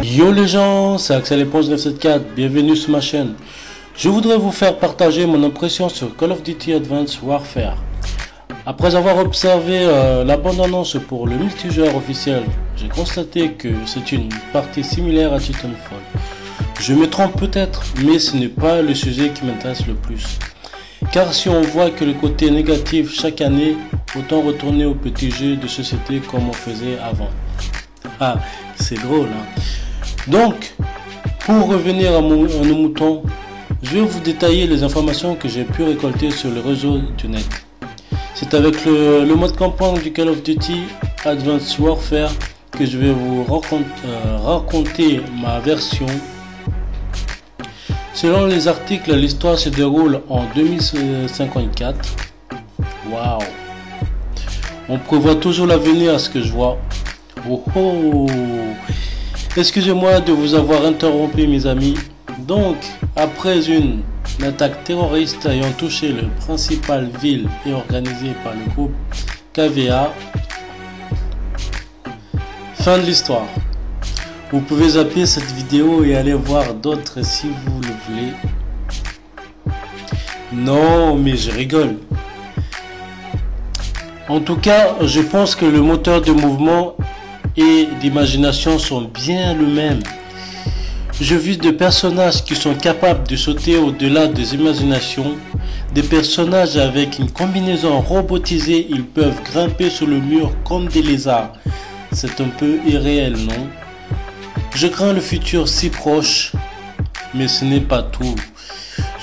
Yo les gens, c'est Axel Éponge 974, bienvenue sur ma chaîne. Je voudrais vous faire partager mon impression sur Call of Duty Advanced Warfare. Après avoir observé la bande-annonce pour le multijoueur officiel, j'ai constaté que c'est une partie similaire à Titanfall. Je me trompe peut-être, mais ce n'est pas le sujet qui m'intéresse le plus. Car si on voit que le côté négatif chaque année, autant retourner au petit jeu de société comme on faisait avant. Ah, c'est drôle, hein. Donc, pour revenir à nos moutons, je vais vous détailler les informations que j'ai pu récolter sur le réseau du net. C'est avec le mode campagne du Call of Duty Advanced Warfare que je vais vous raconter ma version. Selon les articles, l'histoire se déroule en 2054. Waouh! On prévoit toujours l'avenir à ce que je vois. Oh oh! Excusez-moi de vous avoir interrompu, mes amis. Donc, après une attaque terroriste ayant touché le principal ville et organisée par le groupe KVA, fin de l'histoire. Vous pouvez zapper cette vidéo et aller voir d'autres si vous le voulez. Non, mais je rigole. En tout cas, je pense que le moteur de mouvement et d'imagination sont bien le même. Je vis des personnages qui sont capables de sauter au-delà des imaginations, des personnages avec une combinaison robotisée, ils peuvent grimper sur le mur comme des lézards. C'est un peu irréel, non? Je crains le futur si proche, mais ce n'est pas tout.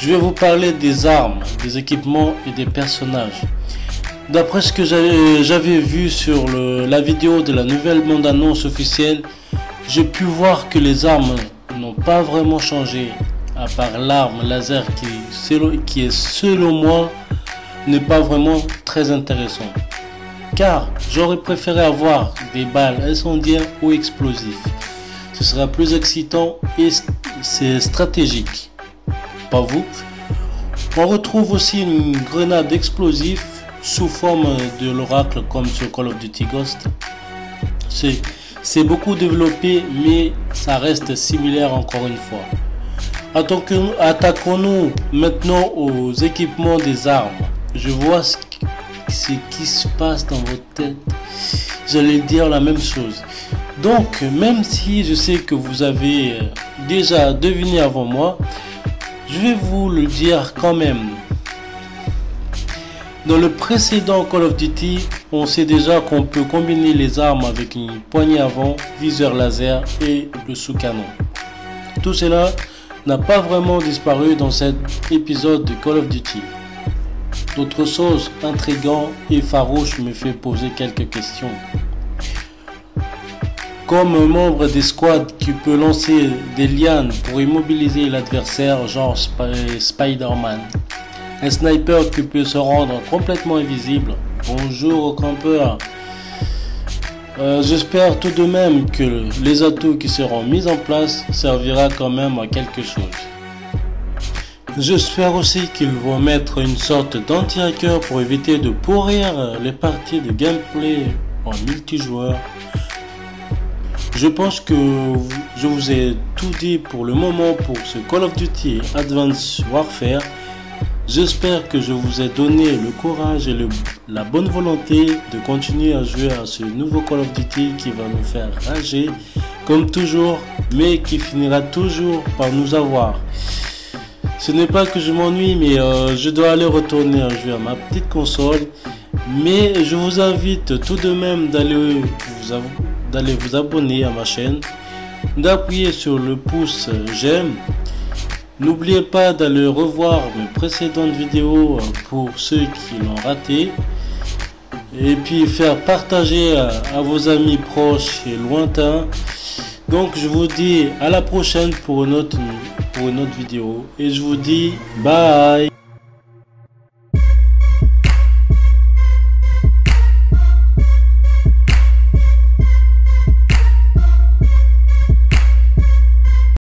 Je vais vous parler des armes, des équipements et des personnages. D'après ce que j'avais vu sur la vidéo de la nouvelle bande-annonce officielle, j'ai pu voir que les armes n'ont pas vraiment changé, à part l'arme laser qui est selon moi n'est pas vraiment très intéressant. Car j'aurais préféré avoir des balles incendiaires ou explosives. Ce sera plus excitant et c'est stratégique. Pas vous? On retrouve aussi une grenade explosive sous forme de l'oracle comme sur Call of Duty Ghost. C'est beaucoup développé, mais ça reste similaire encore une fois. Attaquons-nous maintenant aux équipements des armes. Je vois ce qui se passe dans votre tête. J'allais dire la même chose. Donc, même si je sais que vous avez déjà deviné avant moi, je vais vous le dire quand même. Dans le précédent Call of Duty, on sait déjà qu'on peut combiner les armes avec une poignée avant, viseur laser et le sous-canon. Tout cela n'a pas vraiment disparu dans cet épisode de Call of Duty. D'autres choses intrigantes et farouches me fait poser quelques questions. Comme un membre des squads qui peut lancer des lianes pour immobiliser l'adversaire, genre Spider-Man. Un sniper qui peut se rendre complètement invisible. Bonjour aux campeurs. J'espère tout de même que les atouts qui seront mis en place servira quand même à quelque chose. J'espère aussi qu'ils vont mettre une sorte d'anti-hacker pour éviter de pourrir les parties de gameplay en multijoueur. Je pense que je vous ai tout dit pour le moment pour ce Call of Duty Advanced Warfare. J'espère que je vous ai donné le courage et la bonne volonté de continuer à jouer à ce nouveau Call of Duty qui va nous faire rager comme toujours, mais qui finira toujours par nous avoir. Ce n'est pas que je m'ennuie, mais je dois aller retourner à jouer à ma petite console. Mais je vous invite tout de même d'aller vous abonner à ma chaîne, d'appuyer sur le pouce j'aime. N'oubliez pas d'aller revoir mes précédentes vidéos pour ceux qui l'ont raté. Et puis faire partager à vos amis proches et lointains. Donc je vous dis à la prochaine pour une autre vidéo. Et je vous dis bye.